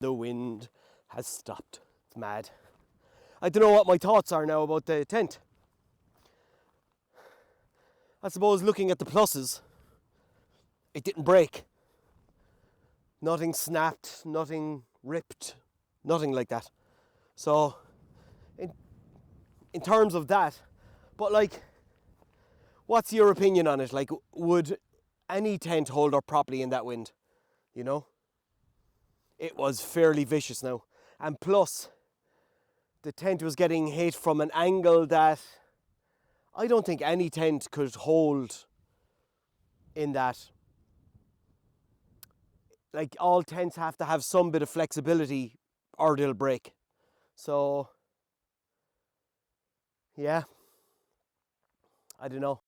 The wind has stopped. It's mad. I don't know what my thoughts are now about the tent. I suppose looking at the pluses, it didn't break. Nothing snapped, nothing ripped, nothing like that. So, in terms of that, but like, what's your opinion on it? Like, would any tent hold up properly in that wind? You know? It was fairly vicious now. And plus, the tent was getting hit from an angle that I don't think any tent could hold in that. Like, all tents have to have some bit of flexibility or they'll break. So, yeah, I don't know.